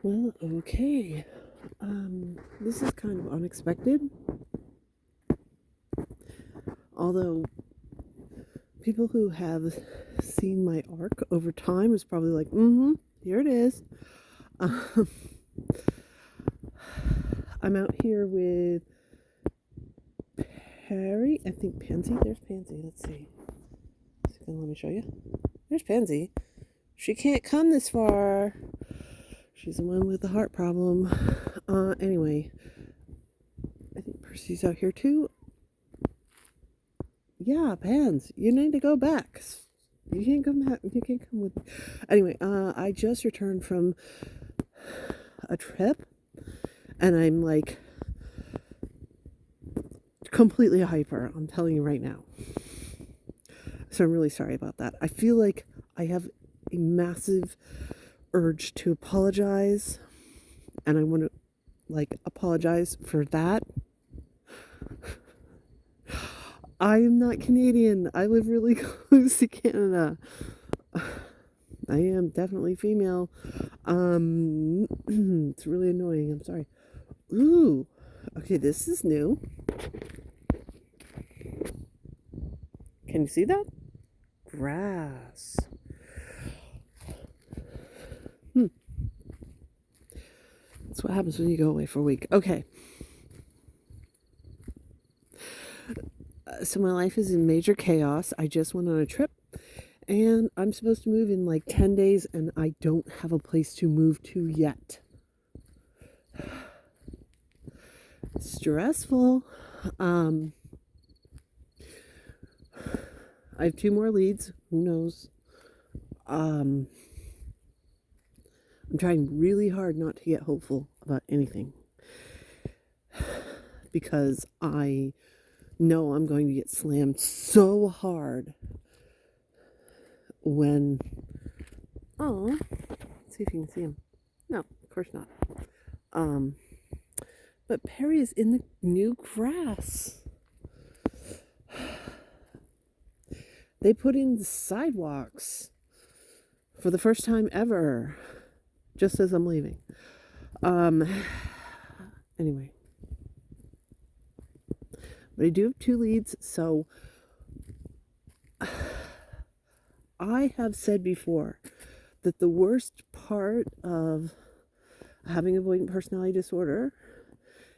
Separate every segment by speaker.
Speaker 1: Well, okay. This is kind of unexpected. Although people who have seen my arc over time is probably like, here it is. Um, I'm out here with Perry. I think Pansy. There's Pansy. Let's see. Let me show you. There's Pansy. She can't come this far. She's the one with the heart problem. Anyway, I think Percy's out here too. Yeah, Pans, you need to go back. You can't come back. You can't come with me. Anyway, I just returned from a trip, and I'm like completely hyper. I'm telling you right now. So I'm really sorry about that. I feel like I have a massive urge to apologize, and I want to apologize for that. I am not Canadian. I live really close to Canada. I am definitely female. It's really annoying. I'm sorry. Ooh. Okay, this is new. Can you see that? Grass. That's what happens when you go away for a week. Okay. So my life is in major chaos. I just went on a trip and I'm supposed to move in like 10 days and I don't have a place to move to yet. Stressful. I have 2 more leads. Who knows? I'm trying really hard not to get hopeful about anything because I know I'm going to get slammed so hard when... Oh, let's see if you can see him. No, of course not. But Perry is in the new grass. They put in the sidewalks for the first time ever, just as I'm leaving. Anyway. But I do have 2 leads, so I have said before that the worst part of having avoidant personality disorder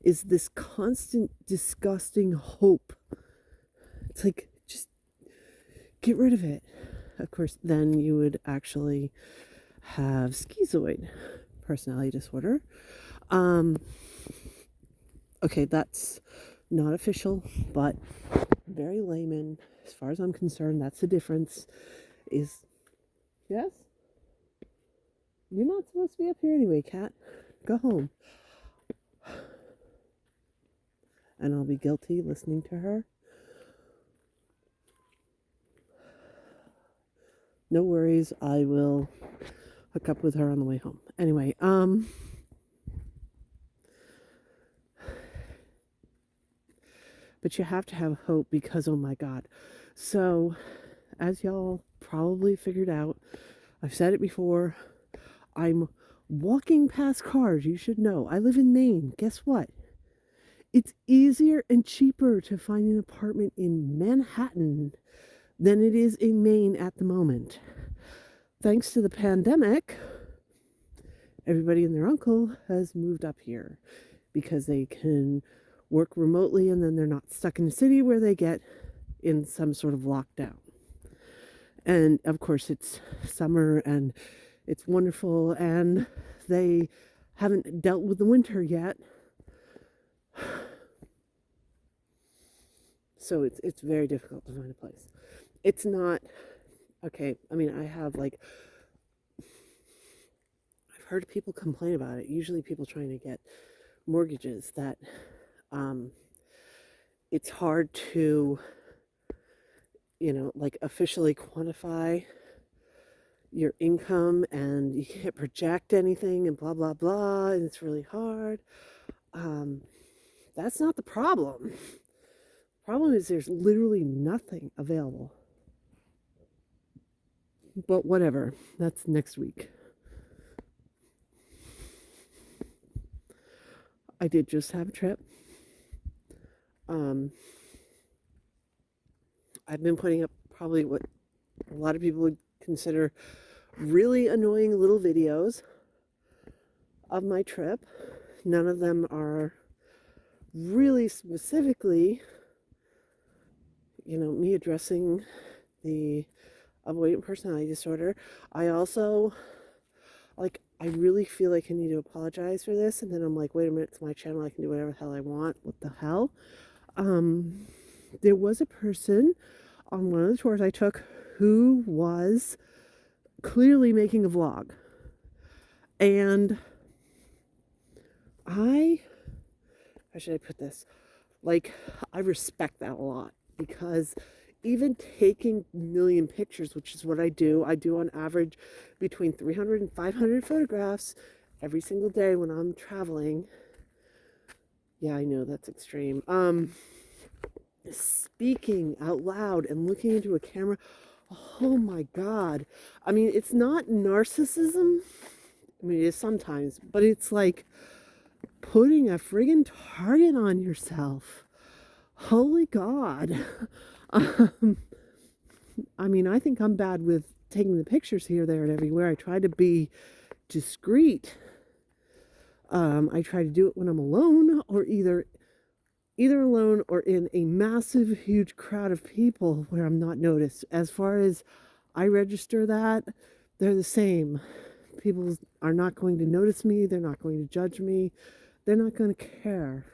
Speaker 1: is this constant, disgusting hope. It's like, just get rid of it. Of course, then you would actually have schizoid personality disorder. Okay, that's not official, but very layman. As far as I'm concerned, that's the difference. Is yes? You're not supposed to be up here anyway, Cat. Go home. And I'll be guilty listening to her. No worries, I will hook up with her on the way home. Anyway, but you have to have hope because, oh my God. So, as y'all probably figured out, I've said it before, I'm walking past cars. You should know. I live in Maine. Guess what? It's easier and cheaper to find an apartment in Manhattan than it is in Maine at the moment. Thanks to the pandemic, everybody and their uncle has moved up here because they can work remotely and then they're not stuck in the city where they get in some sort of lockdown. And of course, it's summer and it's wonderful and they haven't dealt with the winter yet. So it's very difficult to find a place. It's not okay. I mean, I've heard people complain about it. Usually people trying to get mortgages that it's hard to officially quantify your income and you can't project anything and blah blah blah and it's really hard. That's not the problem. The problem is there's literally nothing available. But whatever, that's next week. I did just have a trip. Um, I've been putting up probably what a lot of people would consider really annoying little videos of my trip. None of them are really specifically, me addressing the avoidant personality disorder. I also, I really feel like I need to apologize for this. And then I'm like, wait a minute, it's my channel. I can do whatever the hell I want. What the hell? There was a person on one of the tours I took who was clearly making a vlog. And how should I put this? I respect that a lot, because even taking a million pictures, which is what I do on average between 300 and 500 photographs every single day when I'm traveling. Yeah, I know that's extreme. Speaking out loud and looking into a camera, oh my God. I mean, it's not narcissism. I mean, it is sometimes, but it's like putting a friggin' target on yourself. Holy God. I mean, I think I'm bad with taking the pictures here, there, and everywhere. I try to be discreet. I try to do it when I'm alone, or either alone or in a massive, huge crowd of people where I'm not noticed. As far as I register that, they're the same. People are not going to notice me. They're not going to judge me. They're not going to care.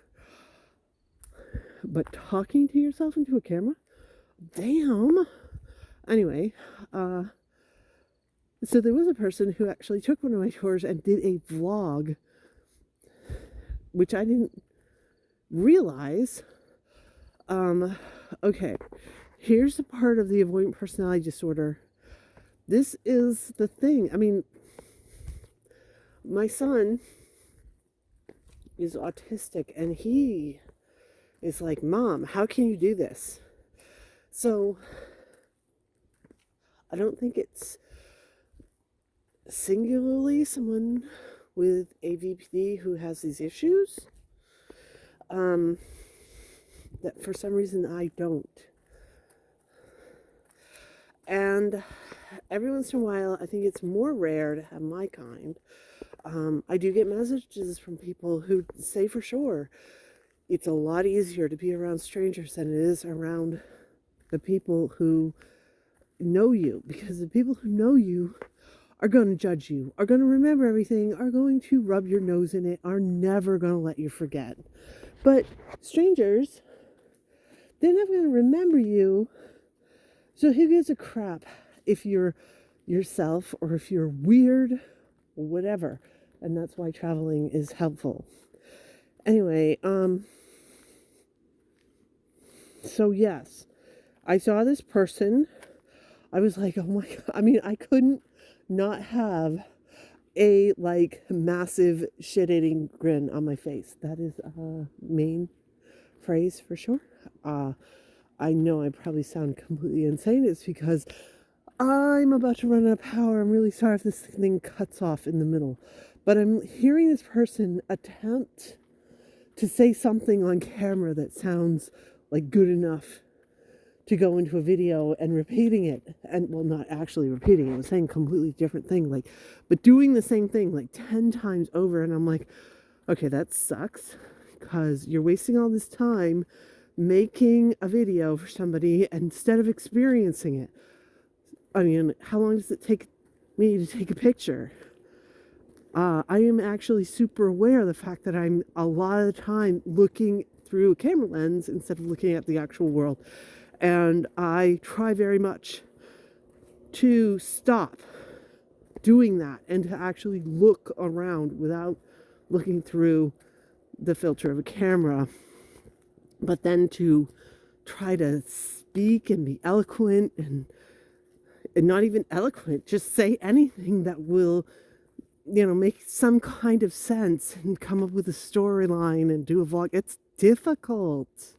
Speaker 1: But talking to yourself into a camera? Damn. Anyway, so there was a person who actually took one of my tours and did a vlog, which I didn't realize. Okay, here's the part of the avoidant personality disorder. This is the thing. I mean, my son is autistic, and he is like, Mom, how can you do this? So I don't think it's singularly someone with AVPD who has these issues. That for some reason I don't. And every once in a while, I think it's more rare to have my kind. I do get messages from people who say for sure it's a lot easier to be around strangers than it is around the people who know you, because the people who know you are going to judge you, are going to remember everything, are going to rub your nose in it, are never going to let you forget. But strangers, they're never going to remember you. So who gives a crap if you're yourself or if you're weird or whatever? And that's why traveling is helpful. Anyway, so yes, I saw this person. I was like, oh my God. I mean, I couldn't not have a massive shit-eating grin on my face. That is a main phrase for sure. I know I probably sound completely insane. It's because I'm about to run out of power. I'm really sorry if this thing cuts off in the middle. But I'm hearing this person attempt to say something on camera that sounds like good enough to go into a video, and repeating it, and well, not actually repeating it, I was saying a completely different thing, but doing the same thing 10 times over. And I'm like, okay, that sucks, because you're wasting all this time making a video for somebody instead of experiencing it. I mean, how long does it take me to take a picture? I am actually super aware of the fact that I'm a lot of the time looking through a camera lens instead of looking at the actual world. And I try very much to stop doing that and to actually look around without looking through the filter of a camera. But then to try to speak and be eloquent and not even eloquent, just say anything that will, make some kind of sense and come up with a storyline and do a vlog. It's difficult.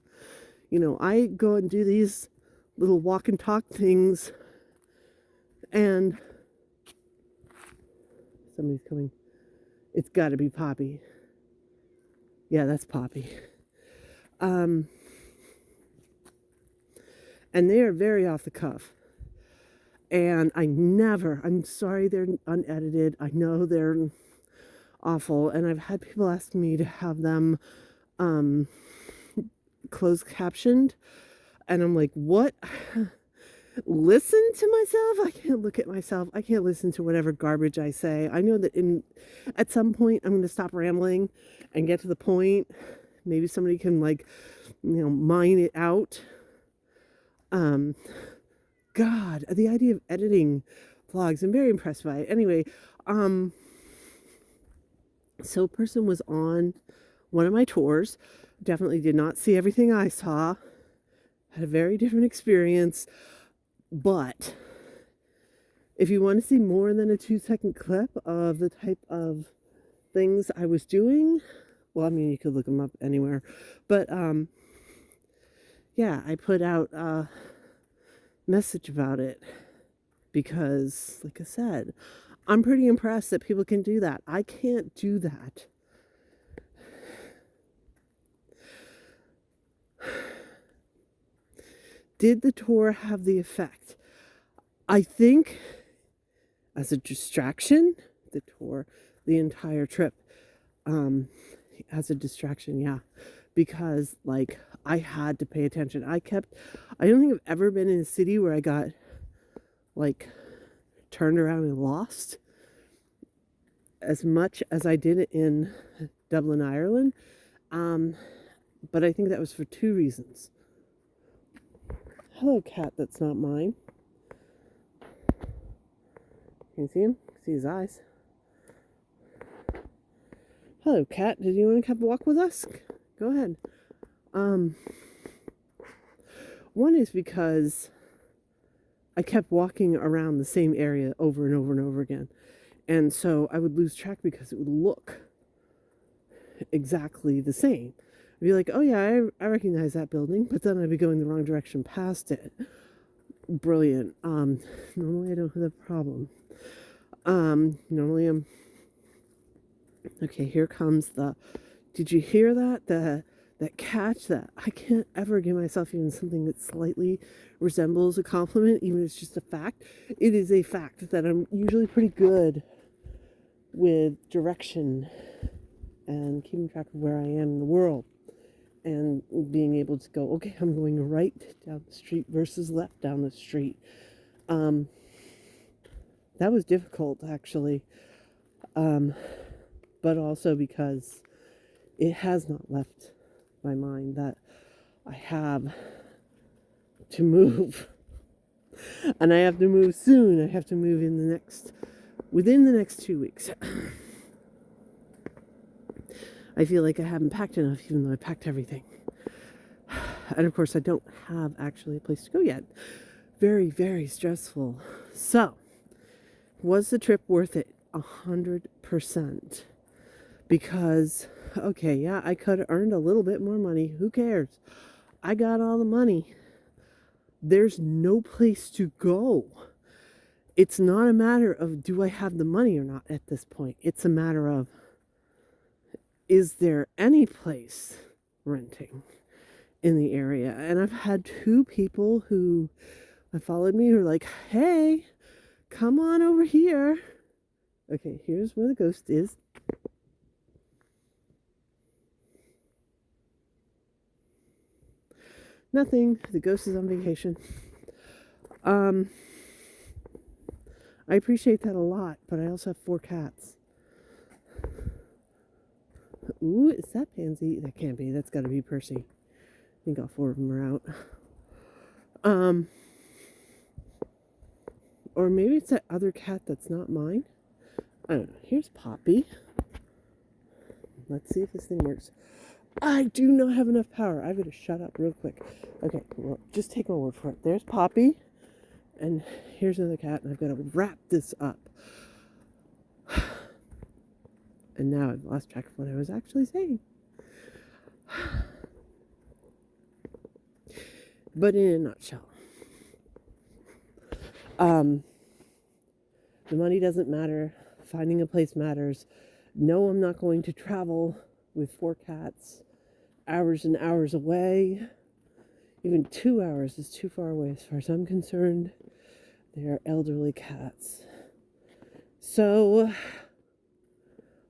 Speaker 1: I go and do these little walk and talk things, and somebody's coming. It's got to be Poppy. Yeah, that's Poppy. And they are very off the cuff. And I'm sorry they're unedited. I know they're awful. And I've had people ask me to have them closed captioned. And I'm like, what? Listen to myself? I can't look at myself. I can't listen to whatever garbage I say. I know that at some point I'm going to stop rambling and get to the point. Maybe somebody can mine it out. God, the idea of editing vlogs, I'm very impressed by it. Anyway, so a person was on one of my tours, definitely did not see everything I saw, had a very different experience, but if you want to see more than a 2-second clip of the type of things I was doing, well, I mean, you could look them up anywhere, but yeah, I put out a message about it because, like I said, I'm pretty impressed that people can do that. I can't do that. Did the tour have the effect? I think as a distraction, the entire trip, as a distraction, yeah. Because, I had to pay attention. I don't think I've ever been in a city where I got, turned around and lost as much as I did in Dublin, Ireland. But I think that was for 2 reasons. Hello, cat that's not mine. Can you see him? See his eyes. Hello, cat. Did you want to have a walk with us? Go ahead. One is because I kept walking around the same area over and over and over again. And so I would lose track because it would look exactly the same. I'd be like, oh yeah, I recognize that building, but then I'd be going the wrong direction past it. Brilliant. Normally I don't have that problem. Normally I'm... Okay, here comes did you hear that? That catch that I can't ever give myself even something that slightly resembles a compliment, even if it's just a fact. It is a fact that I'm usually pretty good with direction and keeping track of where I am in the world and being able to go, okay, I'm going right down the street versus left down the street. That was difficult, actually. But also because it has not left my mind that I have to move. And I have to move soon. I have to move within the next 2 weeks. I feel like I haven't packed enough, even though I packed everything. And of course, I don't have actually a place to go yet. Very, very stressful. So, was the trip worth it? 100%. Because, okay, yeah, I could have earned a little bit more money. Who cares? I got all the money. There's no place to go. It's not a matter of do I have the money or not at this point. It's a matter of, is there any place renting in the area? And I've had 2 people who have followed me who are like, hey, come on over here. Okay, here's where the ghost is. Nothing. The ghost is on vacation. I appreciate that a lot, but I also have 4 cats. Ooh, is that Pansy? That can't be. That's got to be Percy. I think all 4 of them are out. Or maybe it's that other cat that's not mine. I don't know. Here's Poppy. Let's see if this thing works. I do not have enough power. I've got to shut up real quick. Okay, well, just take my word for it. There's Poppy. And here's another cat, and I've got to wrap this up. And now I've lost track of what I was actually saying. But in a nutshell, the money doesn't matter. Finding a place matters. No, I'm not going to travel with 4 cats, hours and hours away. Even 2 hours is too far away as far as I'm concerned. They are elderly cats. So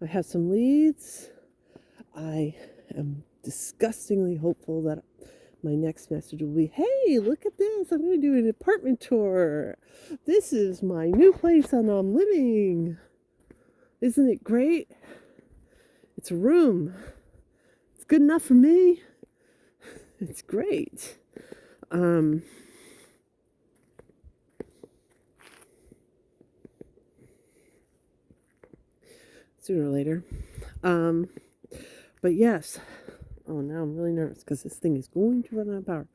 Speaker 1: I have some leads. I am disgustingly hopeful that my next message will be, hey, look at this. I'm going to do an apartment tour. This is my new place and I'm living. Isn't it great? It's a room. It's good enough for me. It's great. Sooner or later. But yes. Oh, now I'm really nervous because this thing is going to run out of power.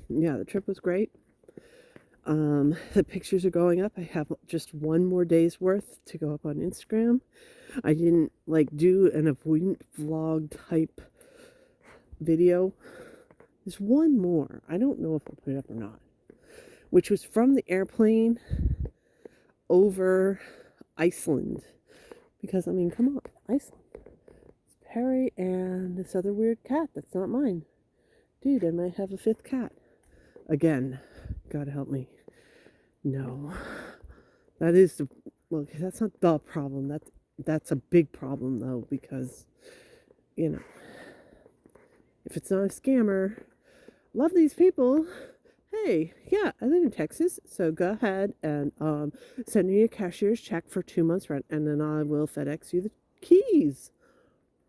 Speaker 1: Yeah, the trip was great. The pictures are going up. I have just one more day's worth to go up on Instagram. I didn't do an avoidant vlog type video. There's one more. I don't know if I'll put it up or not. Which was from the airplane over Iceland. Because, I mean, come on, Iceland. It's Perry and this other weird cat that's not mine. Dude, I might have a 5th cat. Again, God help me. No. That is that's not the problem. That's a big problem, though, because, if it's not a scammer, love these people. Hey, yeah, I live in Texas, so go ahead and send me a cashier's check for 2 months rent, and then I will FedEx you the keys.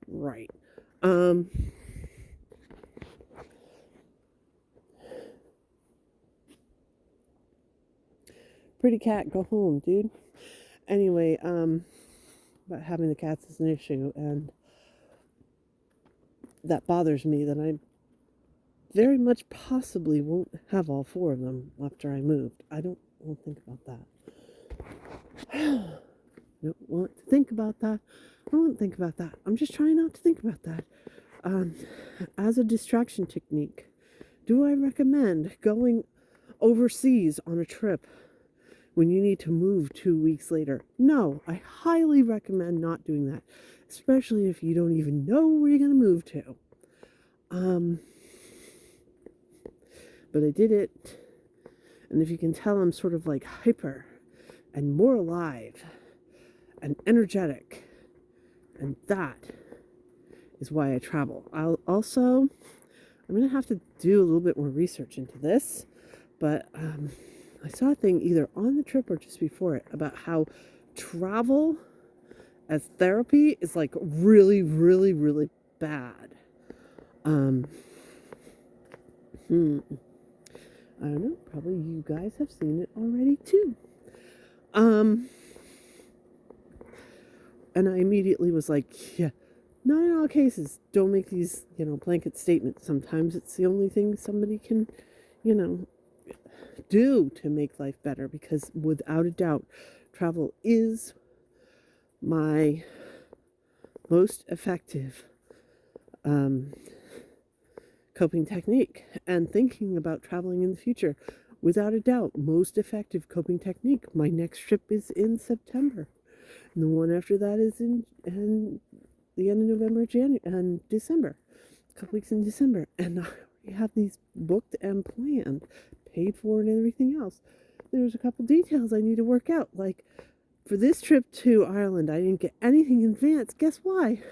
Speaker 1: Right. Pretty cat, go home, dude. Anyway, but having the cats is an issue, and that bothers me that I very much possibly won't have all 4 of them after I moved. I don't want to think about that. I don't want to think about that. I won't think about that. I'm just trying not to think about that. As a distraction technique, do I recommend going overseas on a trip when you need to move 2 weeks later? No, I highly recommend not doing that, especially if you don't even know where you're going to move to. But I did it, and if you can tell, I'm sort of hyper and more alive and energetic, and that is why I travel. I'm going to have to do a little bit more research into this, but I saw a thing either on the trip or just before it about how travel as therapy is really, really, really bad. I don't know, probably you guys have seen it already too. And I immediately was like, yeah, not in all cases, don't make these, blanket statements. Sometimes it's the only thing somebody can, do to make life better, because without a doubt, travel is my most effective coping technique. And thinking about traveling in the future, without a doubt, most effective coping technique. My next trip is in September. And the one after that is in the end of November, January, and December. A couple weeks in December. And I already have these booked and planned, paid for and everything else. There's a couple details I need to work out. For this trip to Ireland, I didn't get anything in advance. Guess why?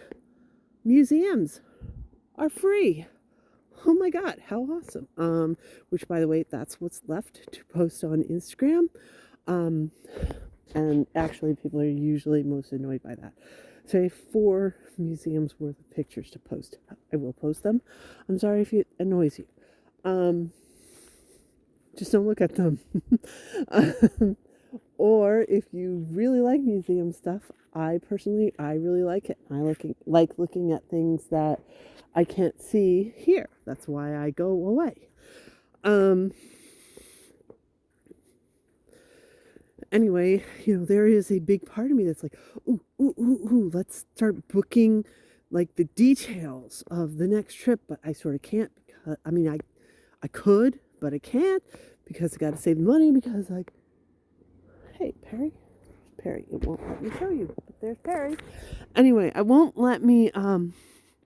Speaker 1: Museums are free. Oh my God, how awesome. Which, by the way, that's what's left to post on Instagram. And actually, people are usually most annoyed by that. So I have 4 museums worth of pictures to post. I will post them. I'm sorry if it annoys you. Just don't look at them. Or if you really like museum stuff, I really like it. I like looking at things that I can't see here. That's why I go away. Anyway, there is a big part of me that's like, ooh, let's start booking the details of the next trip, but I sort of can't, because I could, but I can't, because I got to save money, because hey, Perry, Perry? It won't let me show you, but there's Perry. Anyway, I won't let me,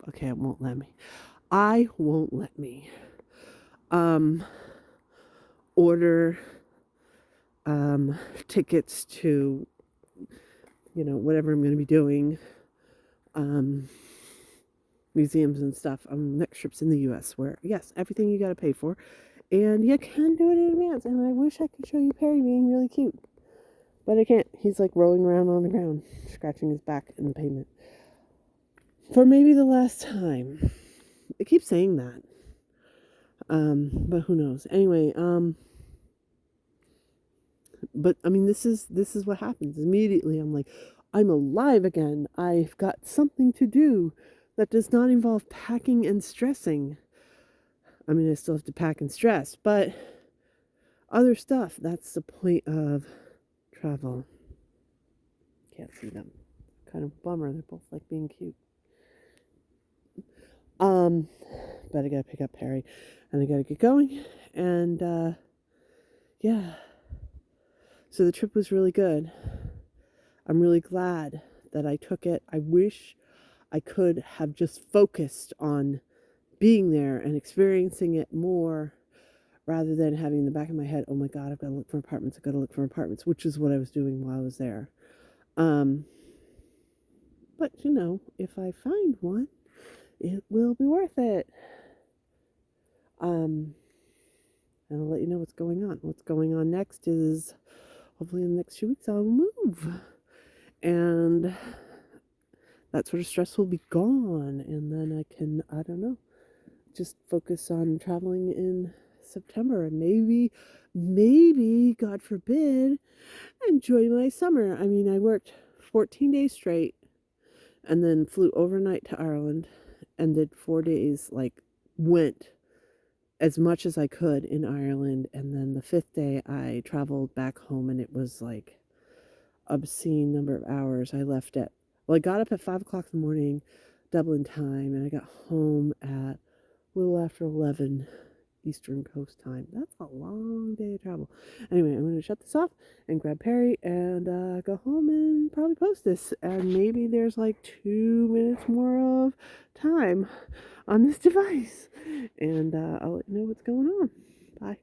Speaker 1: okay, it won't let me. I won't let me, order, tickets to, whatever I'm going to be doing, museums and stuff. Next trip's in the U.S. where, yes, everything you got to pay for. And you can do it in advance. And I wish I could show you Perry being really cute. But I can't. He's like rolling around on the ground, scratching his back in the pavement. For maybe the last time. I keep saying that. But who knows? Anyway, but I mean, this is what happens. Immediately I'm like, I'm alive again. I've got something to do that does not involve packing and stressing. I mean, I still have to pack and stress, but other stuff, that's the point of travel. Can't see them. Kind of bummer. They're both like being cute. But I gotta pick up Perry and I gotta get going. And yeah. So the trip was really good. I'm really glad that I took it. I wish I could have just focused on being there and experiencing it more rather than having in the back of my head, oh my God, I've got to look for apartments, which is what I was doing while I was there. But if I find one, it will be worth it. And I'll let you know what's going on. What's going on next is hopefully in the next few weeks I'll move. And that sort of stress will be gone. And then I can, I don't know, just focus on traveling in September and maybe, God forbid, enjoy my summer. I mean, I worked 14 days straight and then flew overnight to Ireland and did 4 days, went as much as I could in Ireland. And then the 5th day I traveled back home and it was like obscene number of hours. I got up at 5 o'clock in the morning, Dublin time, and I got home at a little after 11 Eastern Coast time. That's a long day of travel. Anyway, I'm going to shut this off and grab Perry and go home and probably post this. And maybe there's 2 minutes more of time on this device. And I'll let you know what's going on. Bye.